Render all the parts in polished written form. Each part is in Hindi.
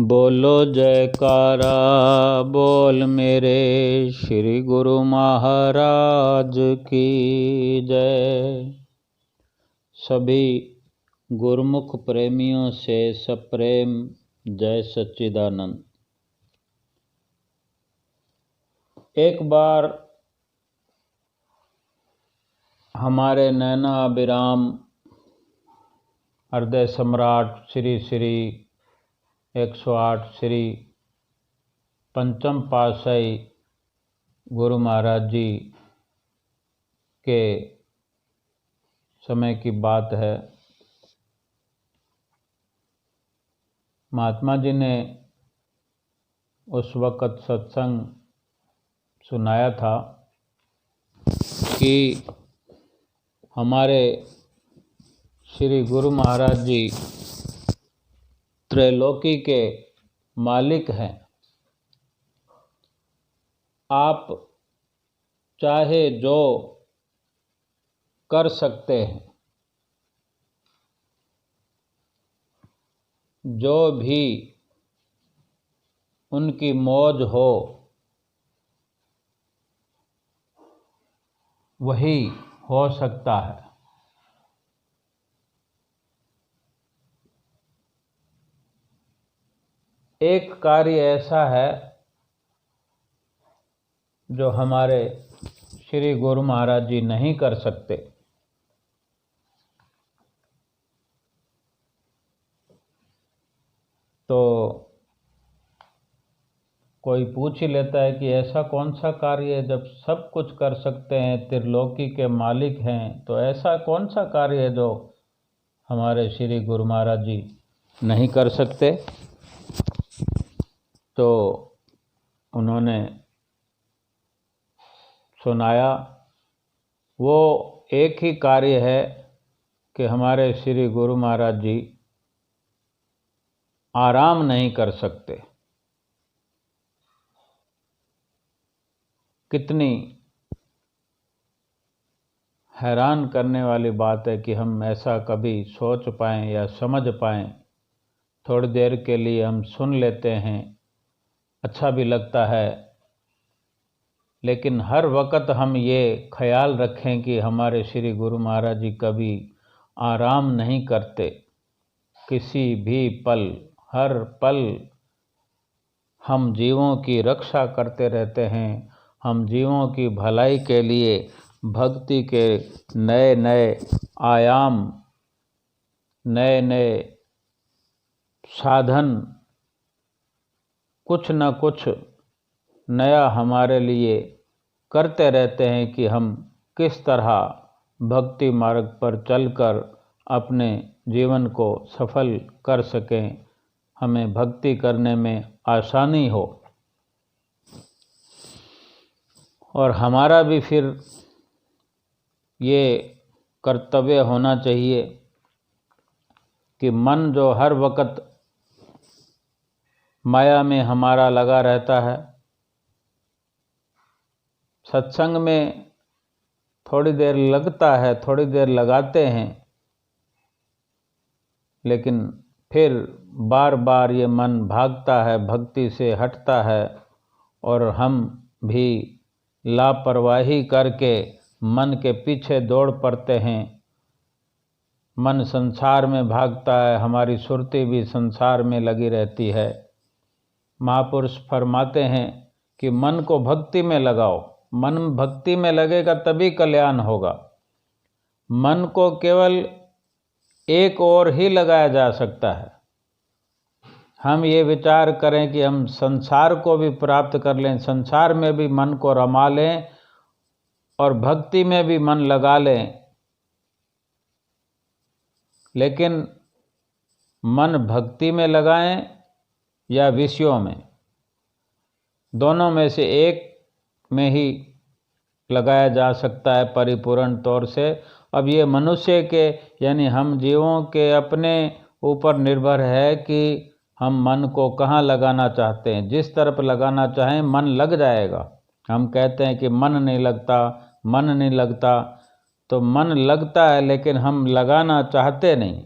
बोलो जयकारा बोल मेरे श्री गुरु महाराज की जय। सभी गुरुमुख प्रेमियों से सप्रेम जय सच्चिदानंद। एक बार हमारे नैना अभिराम हृदय सम्राट श्री श्री 108 श्री पंचम पातशाही गुरु महाराज जी के समय की बात है। महात्मा जी ने उस वक़्त सत्संग सुनाया था कि हमारे श्री गुरु महाराज जी त्रैलोकी के मालिक हैं। आप चाहे जो कर सकते हैं, जो भी उनकी मौज हो वही हो सकता है। एक कार्य ऐसा है जो हमारे श्री गुरु महाराज जी नहीं कर सकते। तो कोई पूछ ही लेता है कि ऐसा कौन सा कार्य है, जब सब कुछ कर सकते हैं, त्रिलोकी के मालिक हैं, तो ऐसा कौन सा कार्य है जो हमारे श्री गुरु महाराज जी नहीं कर सकते। तो उन्होंने सुनाया वो एक ही कार्य है कि हमारे श्री गुरु महाराज जी आराम नहीं कर सकते। कितनी हैरान करने वाली बात है कि हम ऐसा कभी सोच पाएं या समझ पाएं। थोड़ी देर के लिए हम सुन लेते हैं, अच्छा भी लगता है, लेकिन हर वक़्त हम ये ख्याल रखें कि हमारे श्री गुरु महाराज जी कभी आराम नहीं करते। किसी भी पल, हर पल हम जीवों की रक्षा करते रहते हैं। हम जीवों की भलाई के लिए भक्ति के नए नए आयाम, नए नए साधन, कुछ न कुछ नया हमारे लिए करते रहते हैं कि हम किस तरह भक्ति मार्ग पर चलकर अपने जीवन को सफल कर सकें, हमें भक्ति करने में आसानी हो। और हमारा भी फिर ये कर्तव्य होना चाहिए कि मन जो हर वक़्त माया में हमारा लगा रहता है, सत्संग में थोड़ी देर लगता है, थोड़ी देर लगाते हैं, लेकिन फिर बार बार ये मन भागता है, भक्ति से हटता है और हम भी लापरवाही करके मन के पीछे दौड़ पड़ते हैं। मन संसार में भागता है, हमारी सुरती भी संसार में लगी रहती है। महापुरुष फरमाते हैं कि मन को भक्ति में लगाओ। मन भक्ति में लगेगा तभी कल्याण होगा। मन को केवल एक ओर ही लगाया जा सकता है। हम ये विचार करें कि हम संसार को भी प्राप्त कर लें, संसार में भी मन को रमा लें और भक्ति में भी मन लगा लें, लेकिन मन भक्ति में लगाएं या विषयों में, दोनों में से एक में ही लगाया जा सकता है परिपूर्ण तौर से। अब ये मनुष्य के यानी हम जीवों के अपने ऊपर निर्भर है कि हम मन को कहाँ लगाना चाहते हैं। जिस तरफ लगाना चाहें मन लग जाएगा। हम कहते हैं कि मन नहीं लगता, मन नहीं लगता, तो मन लगता है लेकिन हम लगाना चाहते नहीं।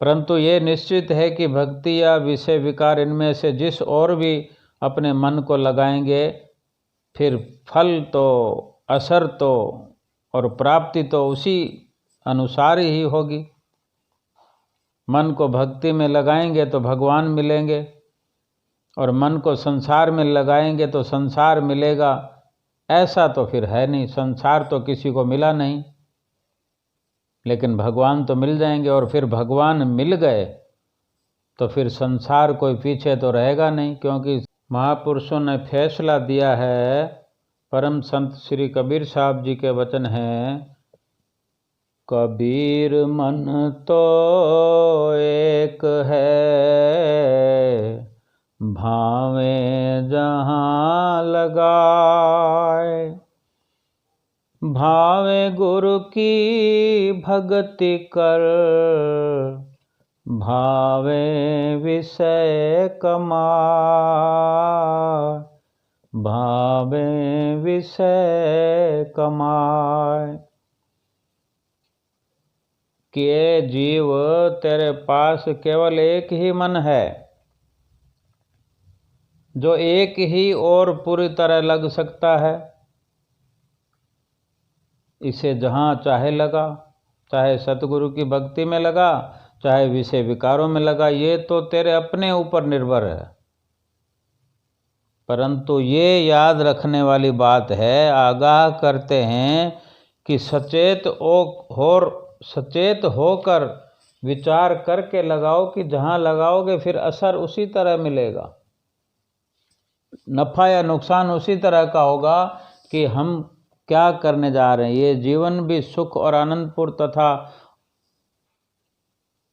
परंतु ये निश्चित है कि भक्ति या विषय विकार इनमें से जिस और भी अपने मन को लगाएंगे, फिर फल तो, असर तो और प्राप्ति तो उसी अनुसार ही होगी। मन को भक्ति में लगाएंगे तो भगवान मिलेंगे, और मन को संसार में लगाएंगे तो संसार मिलेगा। ऐसा तो फिर है नहीं, संसार तो किसी को मिला नहीं, लेकिन भगवान तो मिल जाएंगे। और फिर भगवान मिल गए तो फिर संसार कोई पीछे तो रहेगा नहीं, क्योंकि महापुरुषों ने फैसला दिया है। परम संत श्री कबीर साहब जी के वचन हैं, कबीर मन तो एक है, भावे जहाँ लगाए। भावे गुरु की भक्ति कर, भावे विषय कमाए। भावे विषय कमाए। कि ये जीव, तेरे पास केवल एक ही मन है, जो एक ही और पूरी तरह लग सकता है। इसे जहाँ चाहे लगा, चाहे सतगुरु की भक्ति में लगा, चाहे विषय विकारों में लगा, ये तो तेरे अपने ऊपर निर्भर है। परंतु ये याद रखने वाली बात है, आगाह करते हैं कि सचेत होकर विचार करके लगाओ कि जहाँ लगाओगे फिर असर उसी तरह मिलेगा, नफ़ा या नुकसान उसी तरह का होगा कि हम क्या करने जा रहे हैं। ये जीवन भी सुख और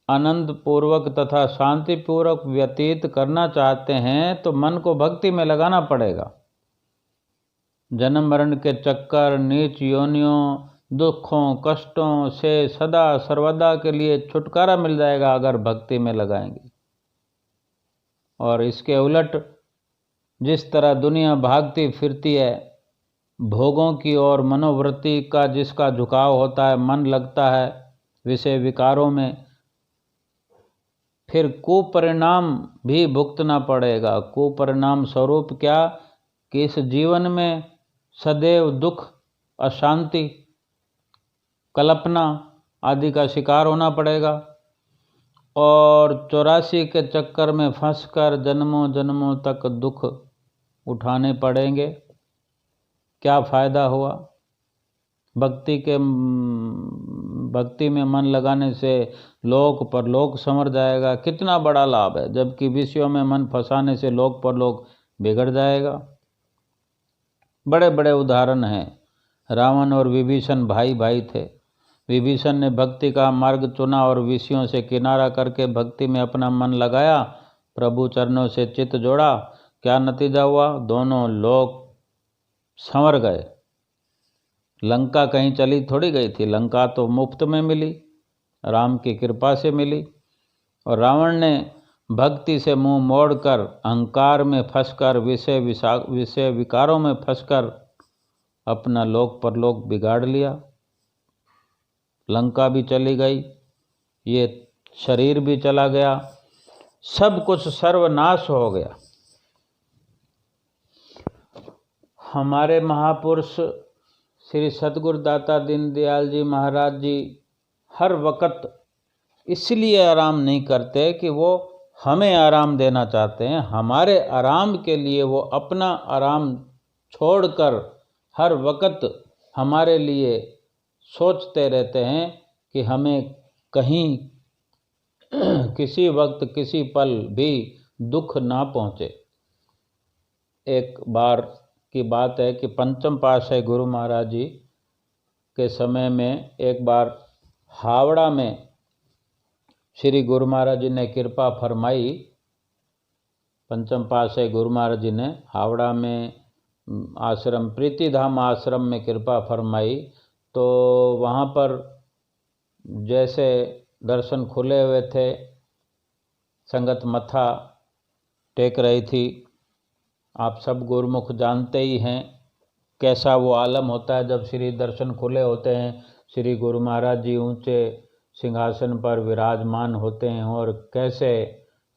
आनंदपूर्वक तथा शांतिपूर्वक व्यतीत करना चाहते हैं तो मन को भक्ति में लगाना पड़ेगा। जन्म मरण के चक्कर, नीच योनियों, दुखों, कष्टों से सदा सर्वदा के लिए छुटकारा मिल जाएगा अगर भक्ति में लगाएंगे। और इसके उलट जिस तरह दुनिया भागती फिरती है भोगों की ओर, मनोवृत्ति का जिसका झुकाव होता है, मन लगता है विषय विकारों में, फिर कुपरिणाम भी भुगतना पड़ेगा। कुपरिणाम स्वरूप क्या कि इस जीवन में सदैव दुख, अशांति, कल्पना आदि का शिकार होना पड़ेगा, और 84 के चक्कर में फंसकर जन्मों जन्मों तक दुख उठाने पड़ेंगे। क्या फ़ायदा हुआ? भक्ति में मन लगाने से लोक परलोक संवर जाएगा, कितना बड़ा लाभ है। जबकि विषयों में मन फंसाने से लोक परलोक बिगड़ जाएगा। बड़े बड़े उदाहरण हैं। रावण और विभीषण भाई भाई थे। विभीषण ने भक्ति का मार्ग चुना और विषयों से किनारा करके भक्ति में अपना मन लगाया, प्रभु चरणों से चित्त जोड़ा। क्या नतीजा हुआ? दोनों लोग संवर गए। लंका कहीं चली थोड़ी गई थी, लंका तो मुफ्त में मिली, राम की कृपा से मिली। और रावण ने भक्ति से मुंह मोड़कर, अहंकार में फंसकर, विषय विकारों में फंसकर अपना लोक परलोक बिगाड़ लिया। लंका भी चली गई, ये शरीर भी चला गया, सब कुछ सर्वनाश हो गया। हमारे महापुरुष श्री सद्गुरुदाता दीनदयाल जी महाराज जी हर वक्त इसलिए आराम नहीं करते कि वो हमें आराम देना चाहते हैं। हमारे आराम के लिए वो अपना आराम छोड़कर हर वक्त हमारे लिए सोचते रहते हैं कि हमें कहीं किसी वक्त किसी पल भी दुख ना पहुँचे। एक बार की बात है कि पंचम पातशाही गुरु महाराज जी के समय में एक बार हावड़ा में श्री गुरु महाराज जी ने कृपा फरमाई। पंचम पातशाही गुरु महाराज जी ने हावड़ा में आश्रम प्रीतिधाम आश्रम में कृपा फरमाई। तो वहाँ पर जैसे दर्शन खुले हुए थे, संगत मत्था टेक रही थी। आप सब गुरुमुख जानते ही हैं कैसा वो आलम होता है जब श्री दर्शन खुले होते हैं। श्री गुरु महाराज जी ऊँचे सिंहासन पर विराजमान होते हैं और कैसे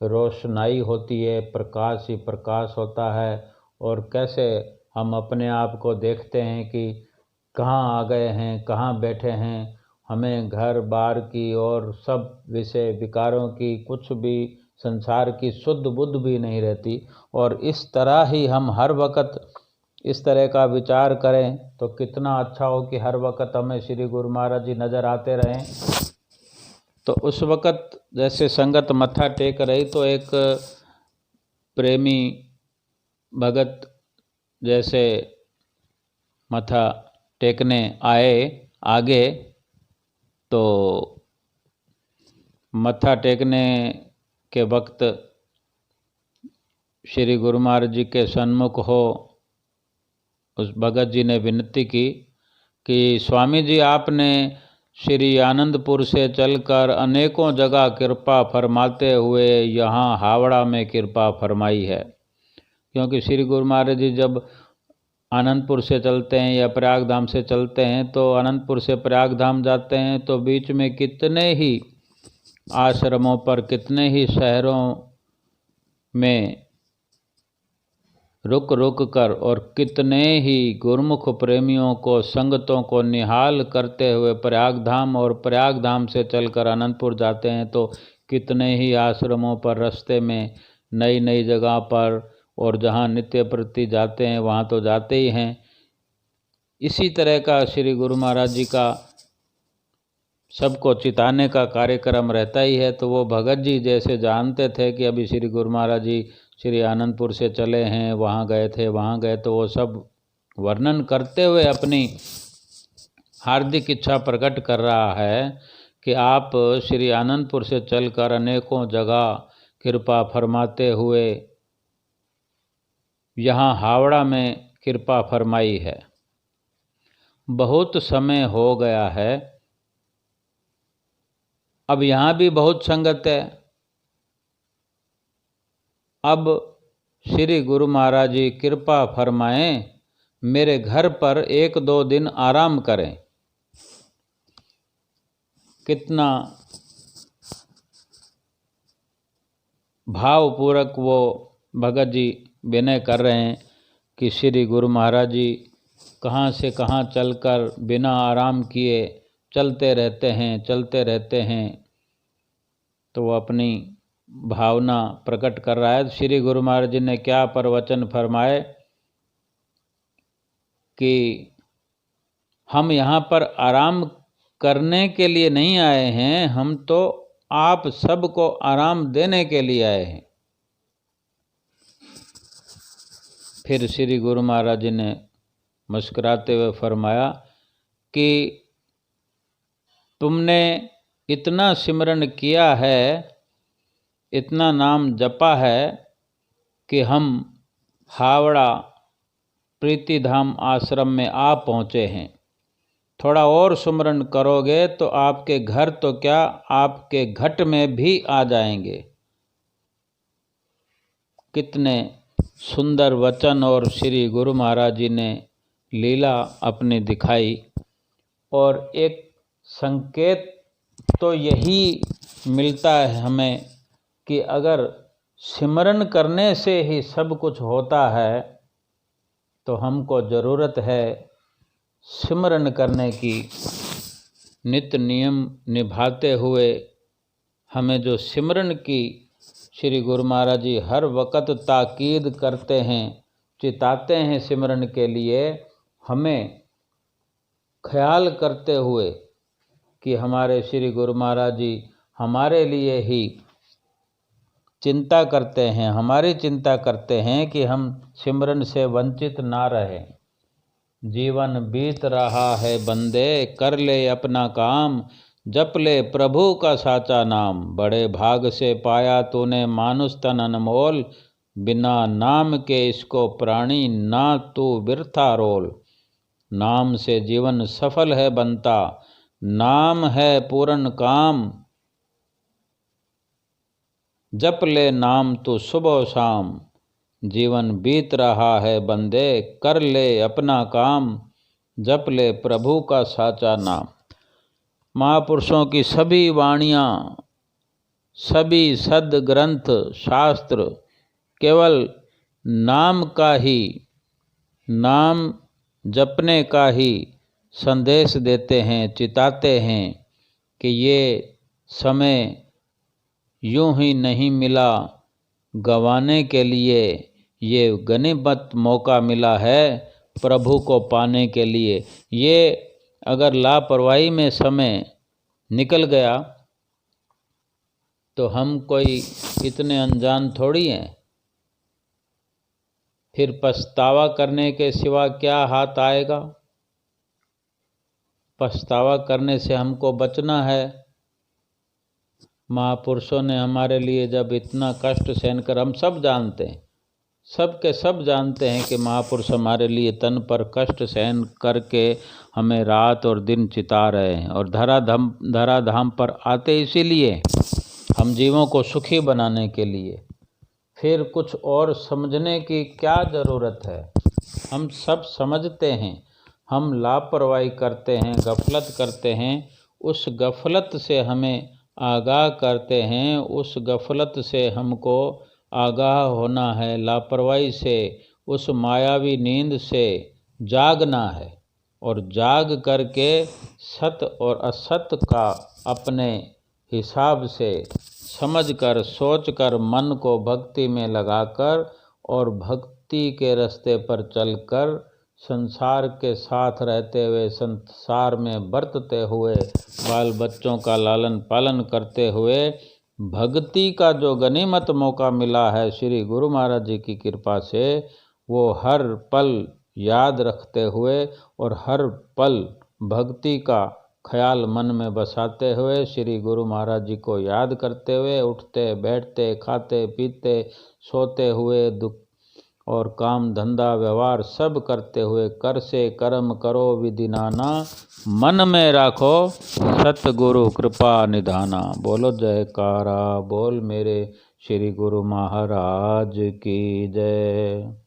रोशनाई होती है, प्रकाश ही प्रकाश होता है, और कैसे हम अपने आप को देखते हैं कि कहाँ आ गए हैं, कहाँ बैठे हैं। हमें घर बार की और सब विषय विकारों की, कुछ भी संसार की शुद्ध बुद्ध भी नहीं रहती। और इस तरह ही हम हर वक्त इस तरह का विचार करें तो कितना अच्छा हो कि हर वक्त हमें श्री गुरु महाराज जी नज़र आते रहें। तो उस वक़्त जैसे संगत मत्था टेक रही तो एक प्रेमी भगत जैसे मत्था टेकने आए आगे, तो मत्था टेकने के वक्त श्री गुरु महाराज जी के सन्मुख हो उस भगत जी ने विनती की कि स्वामी जी, आपने श्री आनंदपुर से चलकर अनेकों जगह कृपा फरमाते हुए यहाँ हावड़ा में कृपा फरमाई है। क्योंकि श्री गुरु महाराज जी जब आनंदपुर से चलते हैं या प्रयाग धाम से चलते हैं तो अनंतपुर से प्रयाग धाम जाते हैं, तो बीच में कितने ही आश्रमों पर, कितने ही शहरों में रुक रुक कर और कितने ही गुरुमुख प्रेमियों को, संगतों को निहाल करते हुए प्रयाग धाम और प्रयाग धाम से चलकर अनंतपुर जाते हैं। तो कितने ही आश्रमों पर, रास्ते में, नई नई जगह पर, और जहाँ नित्य प्रति जाते हैं वहाँ तो जाते ही हैं। इसी तरह का श्री गुरु महाराज जी का सबको चिताने का कार्यक्रम रहता ही है। तो वो भगत जी जैसे जानते थे कि अभी श्री गुरु महाराज जी श्री आनंदपुर से चले हैं, वहाँ गए थे, वहाँ गए, तो वो सब वर्णन करते हुए अपनी हार्दिक इच्छा प्रकट कर रहा है कि आप श्री आनंदपुर से चलकर अनेकों जगह कृपा फरमाते हुए यहाँ हावड़ा में कृपा फरमाई है। बहुत समय हो गया है, अब यहाँ भी बहुत संगत है। अब श्री गुरु महाराज जी कृपा फरमाएं, मेरे घर पर 1-2 दिन आराम करें। कितना भावपूर्वक वो भगत जी विनय कर रहे हैं कि श्री गुरु महाराज जी कहाँ से कहाँ चलकर बिना आराम किए चलते रहते हैं, चलते रहते हैं। तो वो अपनी भावना प्रकट कर रहा है। श्री गुरु महाराज जी ने क्या प्रवचन फरमाए कि हम यहाँ पर आराम करने के लिए नहीं आए हैं, हम तो आप सबको आराम देने के लिए आए हैं। फिर श्री गुरु महाराज जी ने मुस्कुराते हुए फरमाया कि तुमने इतना सिमरन किया है, इतना नाम जपा है कि हम हावड़ा प्रीतिधाम आश्रम में आ पहुँचे हैं। थोड़ा और सुमरन करोगे तो आपके घर तो क्या, आपके घट में भी आ जाएंगे। कितने सुंदर वचन और श्री गुरु महाराज जी ने लीला अपनी दिखाई। और एक संकेत तो यही मिलता है हमें कि अगर सिमरन करने से ही सब कुछ होता है तो हमको ज़रूरत है सिमरन करने की। नित्य नियम निभाते हुए हमें जो सिमरन की श्री गुरु महाराज जी हर वक़्त ताकीद करते हैं, चिताते हैं सिमरन के लिए, हमें ख्याल करते हुए कि हमारे श्री गुरु महाराज जी हमारे लिए ही चिंता करते हैं, हमारी चिंता करते हैं कि हम सिमरन से वंचित ना रहें। जीवन बीत रहा है बंदे, कर ले अपना काम, जप ले प्रभु का साचा नाम। बड़े भाग से पाया तूने मानुष तन अनमोल, बिना नाम के इसको प्राणी ना तू बिरथा रोल। नाम से जीवन सफल है बनता, नाम है पूर्ण काम। जप ले नाम तू सुबह शाम, जीवन बीत रहा है बंदे, कर ले अपना काम, जप ले प्रभु का साचा नाम। महापुरुषों की सभी वाणियाँ, सभी सद्ग्रंथ शास्त्र केवल नाम का ही, नाम जपने का ही संदेश देते हैं, चिताते हैं कि ये समय यूं ही नहीं मिला गंवाने के लिए, ये गनीमत मौका मिला है प्रभु को पाने के लिए। ये अगर लापरवाही में समय निकल गया तो हम कोई इतने अनजान थोड़ी हैं। फिर पछतावा करने के सिवा क्या हाथ आएगा। पछतावा करने से हमको बचना है। महापुरुषों ने हमारे लिए जब इतना कष्ट सहन कर, हम सब जानते हैं, सब के सब जानते हैं कि महापुरुष हमारे लिए तन पर कष्ट सहन करके हमें रात और दिन चिता रहे हैं और धराधाम पर आते इसीलिए, हम जीवों को सुखी बनाने के लिए। फिर कुछ और समझने की क्या ज़रूरत है। हम सब समझते हैं, हम लापरवाही करते हैं, गफलत करते हैं। उस गफलत से हमें आगाह करते हैं, उस गफलत से हमको आगाह होना है। लापरवाही से, उस मायावी नींद से जागना है और जाग करके सत और असत का अपने हिसाब से समझकर, सोचकर, मन को भक्ति में लगाकर और भक्ति के रास्ते पर चलकर, संसार के साथ रहते हुए, संसार में बरतते हुए, बाल बच्चों का लालन पालन करते हुए, भक्ति का जो गनीमत मौका मिला है श्री गुरु महाराज जी की कृपा से, वो हर पल याद रखते हुए और हर पल भक्ति का ख्याल मन में बसाते हुए, श्री गुरु महाराज जी को याद करते हुए, उठते बैठते, खाते पीते, सोते हुए, दुख और काम धंधा व्यवहार सब करते हुए, कर से कर्म करो विधि नाना, मन में राखो सतगुरु कृपा निधाना। बोलो जयकारा बोल मेरे श्री गुरु महाराज की जय।